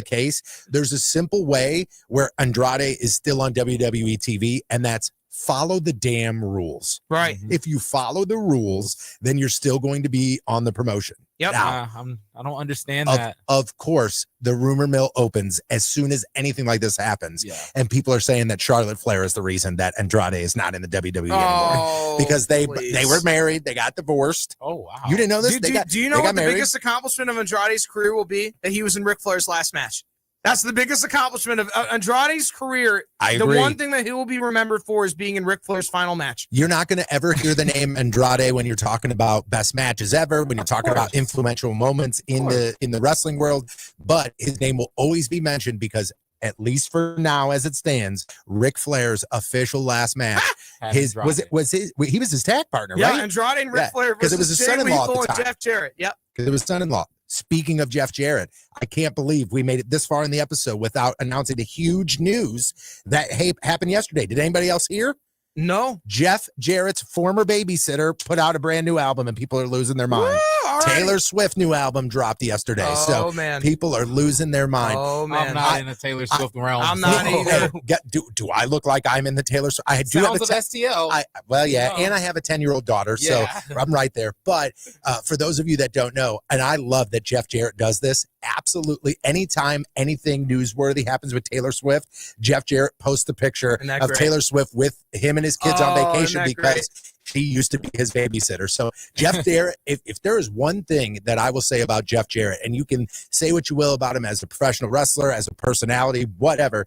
case, there's a simple way where Andrade is still on WWE TV, and that's follow the damn rules. Right. If you follow the rules, then you're still going to be on the promotion. Yep. Now, I don't understand that. Of course, the rumor mill opens as soon as anything like this happens. And people are saying that Charlotte Flair is the reason that Andrade is not in the WWE anymore. Because they were married, they got divorced. Oh, wow. You didn't know this? Do you know what the biggest accomplishment of Andrade's career will be? That he was in Ric Flair's last match. That's the biggest accomplishment of Andrade's career. I agree. The one thing that he will be remembered for is being in Ric Flair's final match. You're not going to ever hear the name Andrade when you're talking about best matches ever, when you're talking about influential moments in the wrestling world, but his name will always be mentioned because, at least for now as it stands, Ric Flair's official last match, he was his tag partner, right? Yeah, Andrade and Ric Flair because it was his son-in-law at the time. Jeff Jarrett. Yep. Because it was son-in-law. Speaking of Jeff Jarrett, I can't believe we made it this far in the episode without announcing the huge news that happened yesterday. Did anybody else hear? No. Jeff Jarrett's former babysitter put out a brand new album, and people are losing their mind. Woo, Taylor Swift new album dropped yesterday, so man. people are losing their mind. Oh man, I'm not in the Taylor Swift realm. I'm not either. Do I look like I'm in the Taylor Swift? I do Sounds have a of STL. and I have a 10-year-old daughter, so I'm right there. But for those of you that don't know, and I love that Jeff Jarrett does this, absolutely anytime anything newsworthy happens with Taylor Swift, Jeff Jarrett posts a picture of Taylor Swift with him and his kids on vacation because she used to be his babysitter. So Jeff Jarrett, if there is one thing that I will say about Jeff Jarrett, and you can say what you will about him as a professional wrestler, as a personality, whatever,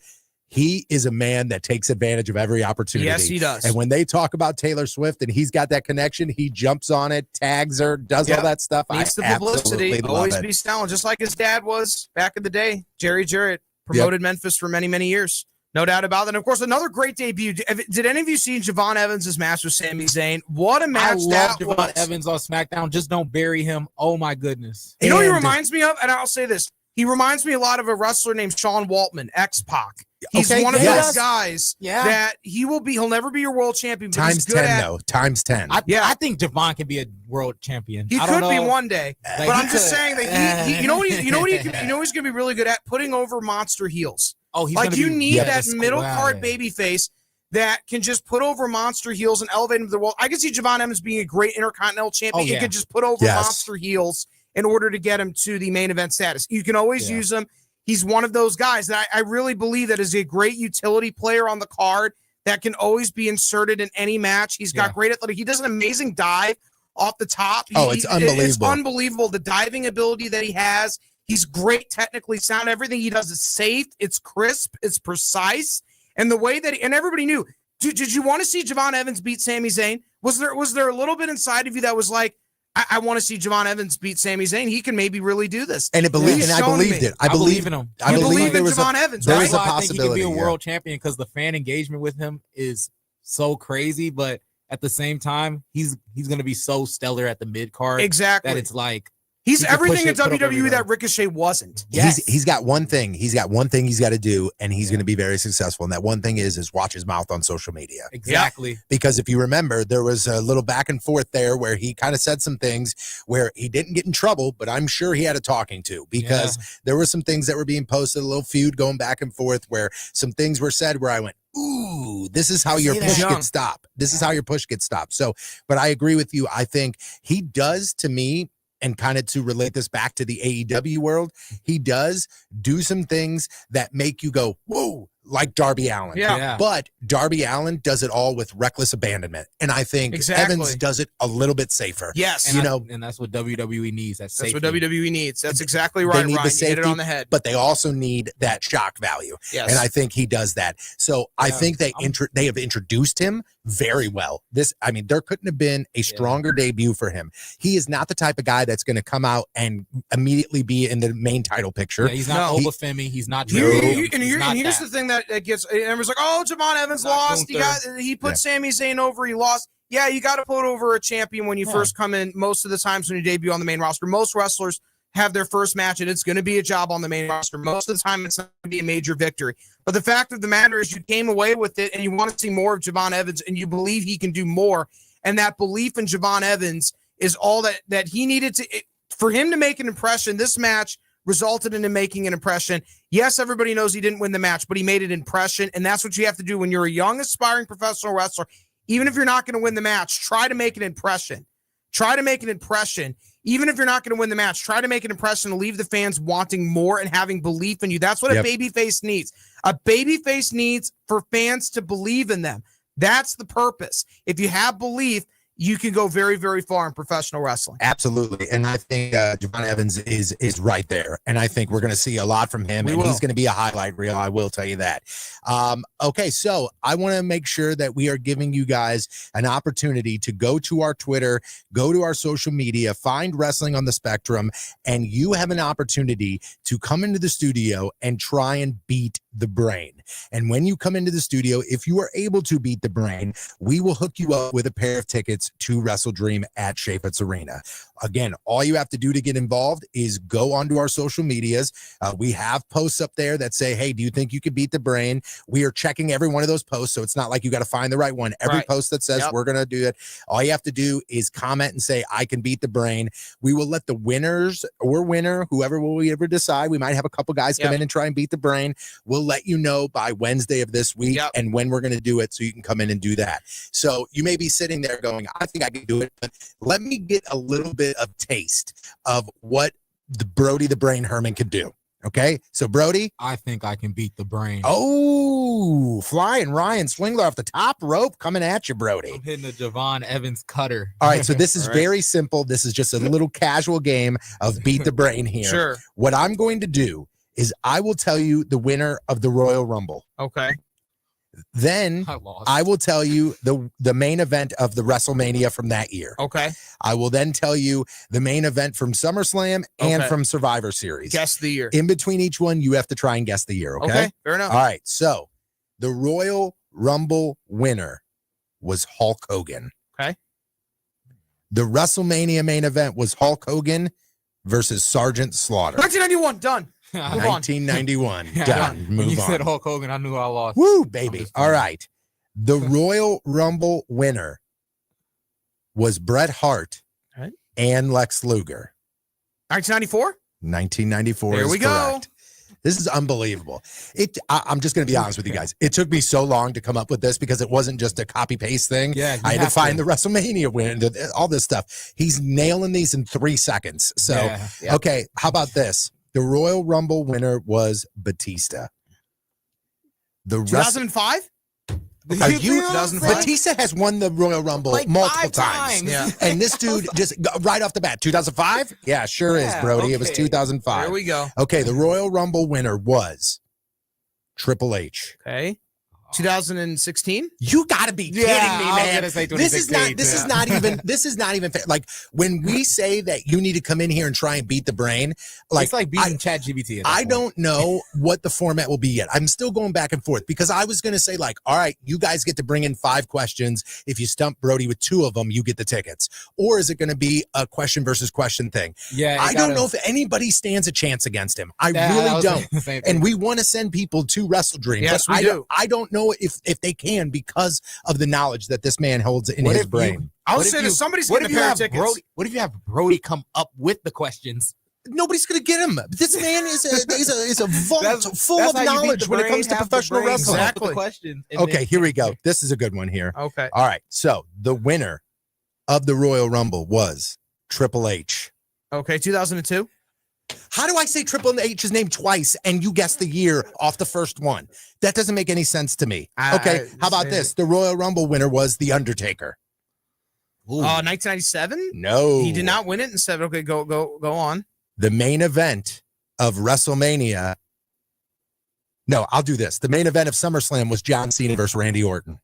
he is a man that takes advantage of every opportunity. Yes, he does. And when they talk about Taylor Swift and he's got that connection, he jumps on it, tags her, does all that stuff. Needs the publicity. Always be selling, just like his dad was back in the day. Jerry Jarrett promoted Memphis for many, many years. No doubt about that. And of course, another great debut. Did any of you see Javon Evans' match with Sami Zayn? What a match that was. Javon Evans on SmackDown. Just don't bury him. Oh, my goodness. You know what he reminds me of? And I'll say this. He reminds me a lot of a wrestler named Sean Waltman, X-Pac. He's one of those guys that he'll never be your world champion. But times 10, though. Times 10. I think Javon can be a world champion. He could be one day. But I'm just saying that he's going to be really good at putting over monster heels. Oh, he's like you need that middle card baby face that can just put over monster heels and elevate him to the world. I can see Javon Evans being a great intercontinental champion. He could just put over monster heels in order to get him to the main event status. You can always use him. He's one of those guys that I really believe that is a great utility player on the card that can always be inserted in any match. He's got great athletic. He does an amazing dive off the top. It's unbelievable. It's unbelievable, the diving ability that he has. He's great technically sound. Everything he does is safe. It's crisp. It's precise. And the way that and everybody knew. Did you want to see Javon Evans beat Sami Zayn? Was there a little bit inside of you that was like, I want to see Javon Evans beat Sami Zayn. He can maybe really do this. And I believed it. I believe in him. I believe in Javon Evans. There is a possibility. I think he could be a world champion because the fan engagement with him is so crazy. But at the same time, he's going to be so stellar at the mid card. Exactly. That it's like. He's everything in WWE that Ricochet wasn't. Yes. He's got one thing. He's got to do, and he's going to be very successful. And that one thing is watch his mouth on social media. Exactly. Because if you remember, there was a little back and forth there where he kind of said some things where he didn't get in trouble, but I'm sure he had a talking to because there were some things that were being posted, a little feud going back and forth where some things were said where I went, ooh, this is how your push gets stopped. This is how your push gets stopped. So, but I agree with you. I think he does, to me, and kind of to relate this back to the AEW world, he does do some things that make you go, whoa, like Darby Allin. Yeah. But Darby Allin does it all with reckless abandonment. And I think Evans does it a little bit safer. Yes. And that's what WWE needs. That's what WWE needs. That's exactly right, Ryan. You hit it on the head. But they also need that shock value. Yes. And I think he does that. So I think they have introduced him very well. There couldn't have been a stronger debut for him. He is not the type of guy that's going to come out and immediately be in the main title picture. Yeah, he's not Obafemi. He's not Drew. And here's the thing that gets, everyone's like, oh, Javon Evans lost. He put Sami Zayn over. He lost. Yeah, you got to put over a champion when you first come in. Most of the times when you debut on the main roster, most wrestlers have their first match and it's going to be a job on the main roster. Most of the time, it's not going to be a major victory. But the fact of the matter is you came away with it and you want to see more of Javon Evans and you believe he can do more. And that belief in Javon Evans is all that he needed for him to make an impression. This match resulted in him making an impression. Yes, everybody knows he didn't win the match, but he made an impression. And that's what you have to do when you're a young, aspiring professional wrestler. Even if you're not going to win the match, try to make an impression. Try to make an impression. Even if you're not going to win the match, try to make an impression to leave the fans wanting more and having belief in you. That's what a babyface needs. A babyface needs for fans to believe in them. That's the purpose. If you have belief, you can go very, very far in professional wrestling. Absolutely. And I think Javon Evans is right there. And I think we're going to see a lot from him. He's going to be a highlight reel. I will tell you that. Okay, so I want to make sure that we are giving you guys an opportunity to go to our Twitter, go to our social media, find Wrestling on the Spectrum, and you have an opportunity to come into the studio and try and beat the Brain. And when you come into the studio, if you are able to beat the Brain, we will hook you up with a pair of tickets to Wrestle Dream at Chaifetz Arena. Again, all you have to do to get involved is go onto our social medias. We have posts up there that say, hey, do you think you could beat the Brain? We are checking every one of those posts, so it's not like you got to find the right one. Every post that says we're going to do it, all you have to do is comment and say, I can beat the Brain. We will let the winners or winner, whoever we ever decide, we might have a couple guys come in and try and beat the Brain. We'll let you know by Wednesday of this week and when we're going to do it, so you can come in and do that. So you may be sitting there going, I think I can do it, but let me get a little bit of taste of what the Brody the Brain Herman could do. Okay, so Brody, I think I can beat the Brain. Oh, flying Ryan Swingler off the top rope coming at you, Brody. I'm hitting the Javon Evans cutter. All right, so this is very simple. This is just a little casual game of beat the Brain here. Sure. What I'm going to do is I will tell you the winner of the Royal Rumble. Okay. Then I will tell you the main event of the WrestleMania from that year. Okay. I will then tell you the main event from SummerSlam and from Survivor Series. Guess the year. In between each one, you have to try and guess the year. Okay. Fair enough. All right. So the Royal Rumble winner was Hulk Hogan. Okay. The WrestleMania main event was Hulk Hogan versus Sergeant Slaughter. 1991. Done. 1991. Done. Move on. You said Hulk Hogan. I knew I lost. Woo, baby. All right. The Royal Rumble winner was Bret Hart and Lex Luger. 1994? 1994 there is we correct. Go. This is unbelievable. I'm just going to be honest with you guys. It took me so long to come up with this because it wasn't just a copy-paste thing. Yeah, I had to find the WrestleMania win, all this stuff. He's nailing these in 3 seconds. So, okay, how about this? The Royal Rumble winner was Batista. 2005? Are you? Batista has won the Royal Rumble like multiple times. Yeah. And this dude just right off the bat, 2005? Yeah, sure is, Brody. Okay. It was 2005. There we go. Okay, the Royal Rumble winner was Triple H. Okay. 2016? You gotta be kidding me, man. This is not even fair. Like when we say that you need to come in here and try and beat the Brain, like it's like beating ChatGPT. I don't know what the format will be yet. I'm still going back and forth because I was gonna say, like, all right, you guys get to bring in 5 questions. If you stump Brody with 2 of them, you get the tickets. Or is it gonna be a question versus question thing? Yeah. I don't know if anybody stands a chance against him. I really don't. And we want to send people to Wrestle Dream. Yes, but we do. I don't know if they can because of the knowledge that this man holds in his brain. I'll say that somebody's getting a pair of tickets. What if you have Brody come up with the questions? Nobody's going to get him. This man is a vault full of knowledge when it comes to professional wrestling. Exactly. Okay, here we go. This is a good one here. Okay. All right. So the winner of the Royal Rumble was Triple H. Okay, 2002. How do I say Triple H's name twice and you guess the year off the first one? That doesn't make any sense to me. Okay, how about this? The Royal Rumble winner was The Undertaker. 1997? No. He did not win it in 7. Okay, go on. The main event of WrestleMania. No, I'll do this. The main event of SummerSlam was John Cena versus Randy Orton.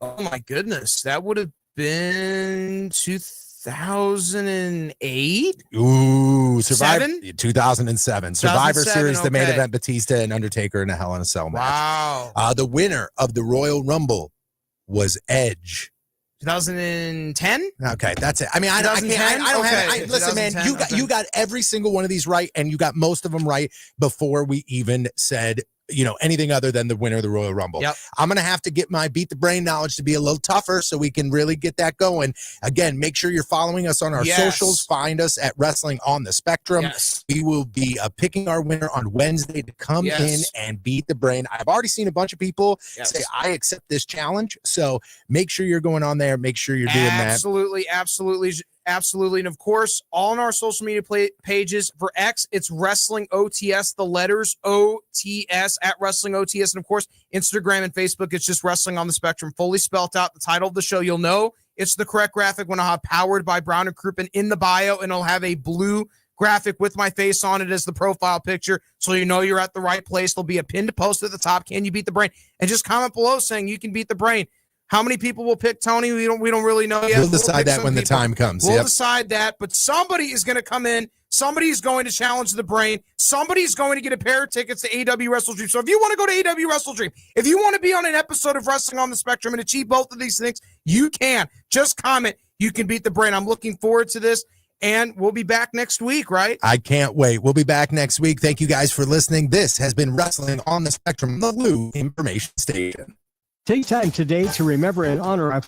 Oh my goodness. That would have been 2008? Ooh, 2007. Survivor Series, the main event, Batista and Undertaker in a Hell in a Cell match. Wow. The winner of the Royal Rumble was Edge. 2010? Okay, that's it. I mean, I don't have it. Listen, man, you got every single one of these right, and you got most of them right before we even said, anything other than the winner of the Royal Rumble. Yep. I'm going to have to get my Beat the Brain knowledge to be a little tougher so we can really get that going. Again, make sure you're following us on our socials. Find us at Wrestling on the Spectrum. Yes. We will be picking our winner on Wednesday to come in and beat the Brain. I've already seen a bunch of people say, I accept this challenge. So make sure you're going on there. Make sure you're doing that. Absolutely. And of course, all on our social media pages. For X, it's Wrestling OTS, the letters OTS at Wrestling OTS. And of course, Instagram and Facebook, it's just Wrestling on the Spectrum, fully spelled out. The title of the show, you'll know it's the correct graphic when I'll have powered by Brown and Crouppen in the bio, and it'll have a blue graphic with my face on it as the profile picture, so you know you're at the right place. There'll be a pinned post at the top. Can you beat the brain? And just comment below saying you can beat the brain. How many people will pick Tony? We don't really know yet. We'll decide that when the time comes. We'll decide that, but somebody is going to come in. Somebody's going to challenge the brain. Somebody's going to get a pair of tickets to AEW Wrestle Dream. So if you want to go to AEW Wrestle Dream, if you want to be on an episode of Wrestling on the Spectrum and achieve both of these things, you can. Just comment. You can beat the brain. I'm looking forward to this. And we'll be back next week, right? I can't wait. We'll be back next week. Thank you guys for listening. This has been Wrestling on the Spectrum, the Lou Information Station. Take time today to remember and honor our